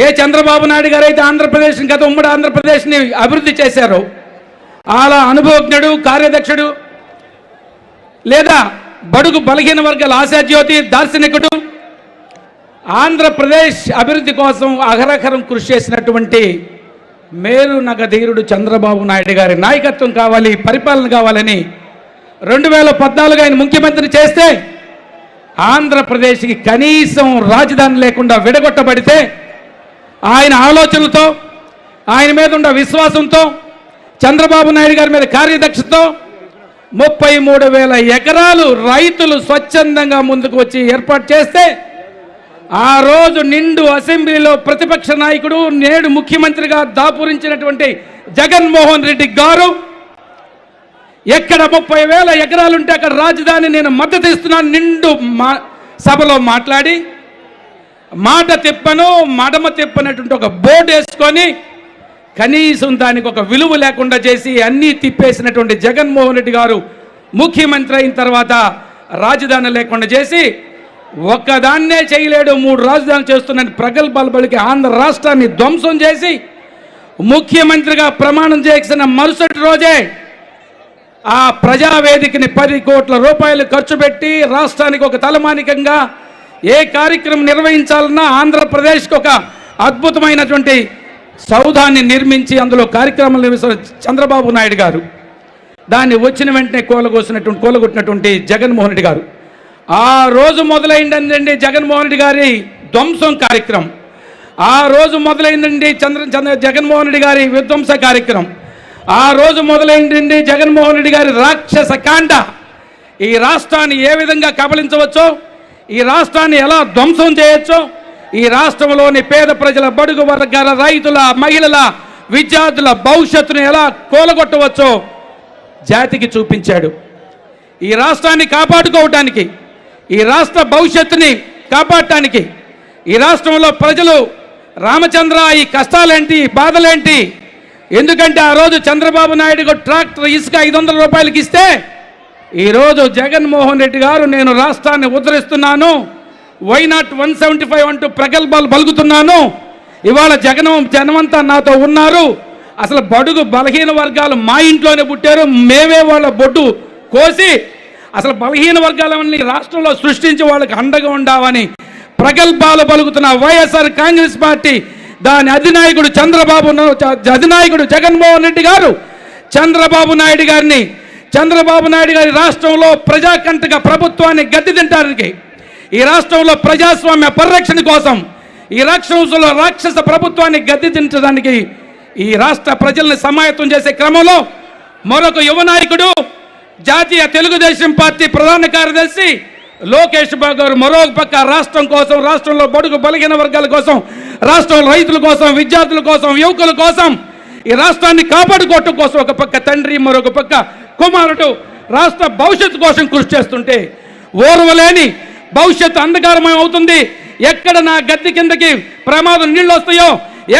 ఏ చంద్రబాబు నాయుడు గారు అయితే ఆంధ్రప్రదేశ్ని గత ఉమ్మడి ఆంధ్రప్రదేశ్ని అభివృద్ధి చేశారో, అలా అనుభవజ్ఞుడు, కార్యదక్షుడు, లేదా బడుగు బలహీన వర్గాల ఆశాజ్యోతి, దార్శనికుడు, ఆంధ్రప్రదేశ్ అభివృద్ధి కోసం అహరహరం కృషి చేసినటువంటి మేరు నగధీరుడు చంద్రబాబు నాయుడు గారి నాయకత్వం కావాలి, పరిపాలన కావాలని 2014 ఆయన ముఖ్యమంత్రి చేస్తే ఆంధ్రప్రదేశ్కి కనీసం రాజధాని లేకుండా విడగొట్టబడితే ఆయన ఆలోచనలతో, ఆయన మీద ఉన్న విశ్వాసంతో, చంద్రబాబు నాయుడు గారి మీద కార్యదక్షతతో 33,000 ఎకరాలు రైతులు స్వచ్ఛందంగా ముందుకు వచ్చి ఏర్పాటు చేస్తే ఆ రోజు నిండు అసెంబ్లీలో ప్రతిపక్ష నాయకుడు, నేడు ముఖ్యమంత్రిగా దాపురించినటువంటి జగన్మోహన్ రెడ్డి గారు ఎక్కడ 30,000 ఎకరాలుంటే అక్కడ రాజధాని నేను మద్దతు ఇస్తున్నాను నిండు సభలో మాట్లాడి, మాట తిప్పను మడమ తిప్పనటువంటి ఒక బోర్డు వేసుకొని కనీసం దానికి ఒక విలువ లేకుండా చేసి అన్నీ తిప్పేసినటువంటి జగన్మోహన్ రెడ్డి గారు ముఖ్యమంత్రి అయిన తర్వాత రాజధాని లేకుండా చేసి ఒక్కదాన్నే చేయలేడు, 3 రాజధానులు చేస్తున్న ప్రగల్భాలు పలికి ఆంధ్ర రాష్ట్రాన్ని ధ్వంసం చేసి ముఖ్యమంత్రిగా ప్రమాణం చేసిన మరుసటి రోజే ఆ ప్రజావేదికని 10 కోట్ల రూపాయలు ఖర్చు పెట్టి రాష్ట్రానికి ఒక తలమానికంగా ఏ కార్యక్రమం నిర్వహించాలన్నా ఆంధ్రప్రదేశ్కి ఒక అద్భుతమైనటువంటి సౌధాన్ని నిర్మించి అందులో కార్యక్రమాలు నిర్వహిస్తున్న చంద్రబాబు నాయుడు గారు దాన్ని వచ్చిన వెంటనే కూలగొట్టినటువంటి జగన్మోహన్ రెడ్డి గారు ఆ రోజు మొదలైందండి జగన్మోహన్ రెడ్డి గారి ధ్వంసం కార్యక్రమం. ఆ రోజు మొదలైందండి జగన్మోహన్ రెడ్డి గారి విధ్వంస కార్యక్రమం. ఆ రోజు మొదలైందండి జగన్మోహన్ రెడ్డి గారి రాక్షస కాండ. ఈ రాష్ట్రాన్ని ఏ విధంగా కబలించవచ్చో, ఈ రాష్ట్రాన్ని ఎలా ధ్వంసం చేయొచ్చో, ఈ రాష్ట్రంలోని పేద ప్రజల, బడుగు వర్గాల, రైతుల, మహిళల, విద్యార్థుల భవిష్యత్తును ఎలా కూలగొట్టవచ్చో జాతికి చూపించాడు. ఈ రాష్ట్రాన్ని కాపాడుకోవటానికి, ఈ రాష్ట్ర భవిష్యత్తుని కాపాడటానికి, ఈ రాష్ట్రంలో ప్రజలు రామచంద్ర ఈ కష్టాలేంటి, ఈ బాధలేంటి, ఎందుకంటే ఆ రోజు చంద్రబాబు నాయుడు ట్రాక్టర్ ఇసుక 500 రూపాయలకి ఇస్తే ఈరోజు జగన్మోహన్ రెడ్డి గారు నేను రాష్ట్రాన్ని ఉద్ధరిస్తున్నాను, వైనాట్ 175 అంటూ ప్రగల్భాలు పలుకుతున్నాను, ఇవాళ జనమంతా నాతో ఉన్నారు, అసలు బడుగు బలహీన వర్గాలు మా ఇంట్లోనే పుట్టారు, మేమే వాళ్ళ బొడ్డు కోసి అసలు బలహీన వర్గాలన్నీ రాష్ట్రంలో సృష్టించి వాళ్ళకి అండగా ఉండాలని ప్రగల్భాలు పలుకుతున్న వైఎస్ఆర్ కాంగ్రెస్ పార్టీ దాని అధినాయకుడు జగన్మోహన్ రెడ్డి గారు చంద్రబాబు నాయుడు గారి రాష్ట్రంలో ప్రజాకంటక ప్రభుత్వాన్ని గద్దెదించడానికి, ఈ రాష్ట్రంలో ప్రజాస్వామ్య పరిరక్షణ కోసం, ఈ రాష్ట్రంలో రాక్షస ప్రభుత్వాన్ని గద్దెదించడానికి ఈ రాష్ట్ర ప్రజల్ని సమాయత్తం చేసే క్రమంలో మరొక యువ నాయకుడు, జాతీయ తెలుగుదేశం పార్టీ ప్రధాన కార్యదర్శి లోకేష్ బాబు గారు మరొక పక్క రాష్ట్రం కోసం, రాష్ట్రంలో బడుగు బలహీన వర్గాల కోసం, రాష్ట్రంలో రైతుల కోసం, విద్యార్థుల కోసం, యువకుల కోసం, ఈ రాష్ట్రాన్ని కాపాడుకోవటం కోసం ఒక పక్క తండ్రి, మరొక పక్క కుమారుడు రాష్ట్ర భవిష్యత్తు కోసం కృషి చేస్తుంటే ఓర్వలేని భవిష్యత్తు అంధకారమయం అవుతుంది, ఎక్కడ నా గద్దె కిందకి ప్రమాదం నీళ్ళు వస్తాయో,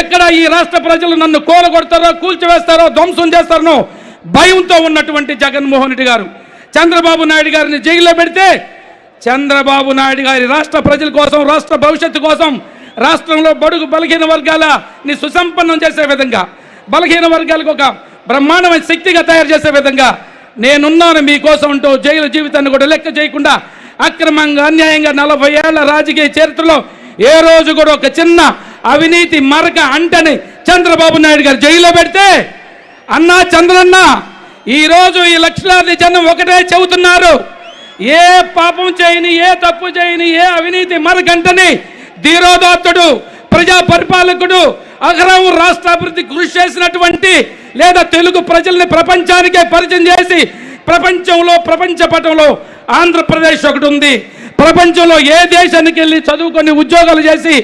ఎక్కడ ఈ రాష్ట్ర ప్రజలు నన్ను కూలగొడతారో, కూల్చివేస్తారో, ధ్వంసం చేస్తారో భయంతో ఉన్నటువంటి జగన్మోహన్ రెడ్డి గారు చంద్రబాబు నాయుడు గారిని జైల్లో పెడితే చంద్రబాబు నాయుడు గారి రాష్ట్ర ప్రజల కోసం, రాష్ట్ర భవిష్యత్తు కోసం, రాష్ట్రంలో బడుగు బలహీన వర్గాలని సుసంపన్నం చేసే విధంగా, బలహీన వర్గాలకు ఒక బ్రహ్మాండమైన శక్తిగా తయారు చేసే విధంగా నేనున్నాను మీకోసం అంటూ జైలు జీవితాన్ని కూడా లెక్క చేయకుండా అక్రమంగా, అన్యాయంగా 40 ఏళ్ల రాజకీయ చరిత్రలో ఏ రోజు కూడా ఒక చిన్న అవినీతి మరక అంటని చంద్రబాబు నాయుడు గారు జైల్లో పెడితే అన్నా చంద్రన్న ఈరోజు ఈ లక్షలాది జనం ఒకటే చెబుతున్నారు, ఏ పాపం చేయని, ఏ తప్పు చేయని, ఏ అవినీతి మరకంటని ధీరోదాత్తుడు, ప్రజా పరిపాలకుడు, అగ్రహం రాష్ట్ర అభివృద్ధి కృషి చేసినటువంటి, లేదా తెలుగు ప్రజల్ని ప్రపంచానికే పరిచయం చేసి ప్రపంచ పటంలో ఆంధ్రప్రదేశ్ ఒకటి ఉంది. ప్రపంచంలో ఏ దేశానికి వెళ్ళి చదువుకొని ఉద్యోగాలు చేసి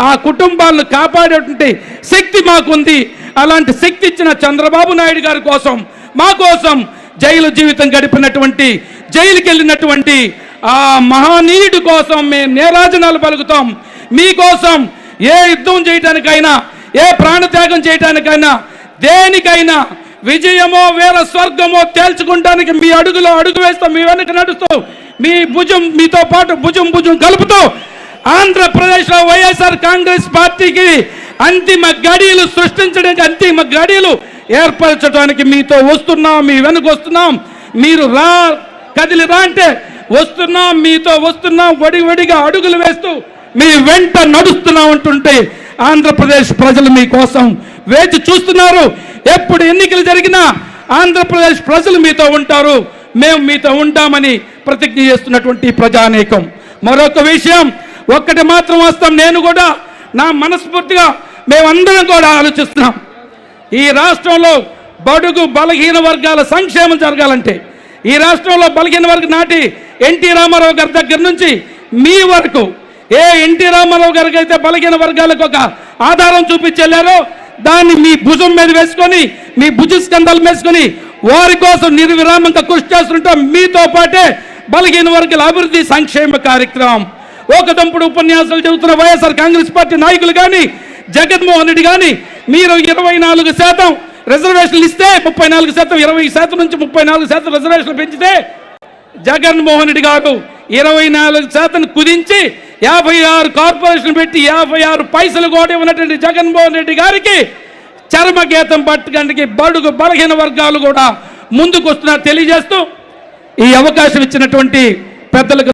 ఆ కుటుంబాలను కాపాడేటువంటి శక్తి మాకుంది. అలాంటి శక్తి ఇచ్చిన చంద్రబాబు నాయుడు గారి కోసం, మా కోసం జైలు జీవితం గడిపినటువంటి, జైలుకి వెళ్ళినటువంటి ఆ మహానీయుడి కోసం మేము నీరాజనాలు పలుకుతాం. మీకోసం ఏ యుద్ధం చేయడానికైనా, ఏ ప్రాణత్యాగం చేయడానికైనా, దేనికైనా విజయమో వేర స్వర్గమో తేల్చుకుంటానికి మీ అడుగులో అడుగు వేస్తూ, మీ వెనక నడుస్తూ, మీ భుజం మీతో పాటు భుజం కలుపుతూ ఆంధ్రప్రదేశ్లో వైఎస్ఆర్ కాంగ్రెస్ పార్టీకి అంతిమ గడియలు సృష్టించడానికి, అంతిమ గడియలు ఏర్పరచడానికి మీతో వస్తున్నాం, మీ వెనుక వస్తున్నాం. మీరు రా, కదిలి రా అంటే వస్తున్నాం, మీతో వస్తున్నాం. వడివడిగా అడుగులు వేస్తూ మీ వెంట నడుస్తున్నాం అంటుంటే ఆంధ్రప్రదేశ్ ప్రజలు మీకోసం వేచి చూస్తున్నారు. ఎప్పుడు ఎన్నికలు జరిగినా ఆంధ్రప్రదేశ్ ప్రజలు మీతో ఉంటారు, మేము మీతో ఉంటామని ప్రతిజ్ఞ చేస్తున్నటువంటి ప్రజానీకం. మరొక విషయం ఒక్కటి మాత్రం వస్తాం, నేను కూడా నా మనస్ఫూర్తిగా మేమందరం కూడా ఆలోచిస్తున్నాం. ఈ రాష్ట్రంలో బడుగు బలహీన వర్గాల సంక్షేమం జరగాలంటే, ఈ రాష్ట్రంలో బలహీన వర్గ నాటి ఎన్టీ రామారావు గారి దగ్గర నుంచి మీ వరకు ఏ ఎన్టీ రామారావు గారికి అయితే బలహీన వర్గాలకు ఒక ఆధారం చూపించెళ్ళారో దాన్ని మీ భుజం మీద వేసుకొని, మీ భుజస్కంధాలు వేసుకొని వారి కోసం నిర్విరామంగా కృషి చేస్తుంటాం. మీతో పాటే బలహీన వర్గాల అభివృద్ధి సంక్షేమ కార్యక్రమం. ఒకదంపుడు ఉపన్యాసాలు చెబుతున్న వైఎస్ఆర్ కాంగ్రెస్ పార్టీ నాయకులు కానీ, జగన్మోహన్ రెడ్డి కానీ మీరు 24% రిజర్వేషన్లు ఇస్తే 34%, 20% నుంచి 34% రిజర్వేషన్లు పెంచితే జగన్మోహన్ రెడ్డి గారు 24% కుదించి 56 కార్పొరేషన్ పెట్టి 56 పైసలు కూడా ఉన్నటువంటి జగన్మోహన్ రెడ్డి గారికి చర్మగీతం పట్టడానికి బడుగు బలహీన వర్గాలు కూడా ముందుకు వస్తున్నారు తెలియజేస్తూ ఈ అవకాశం ఇచ్చినటువంటి పెద్దలకు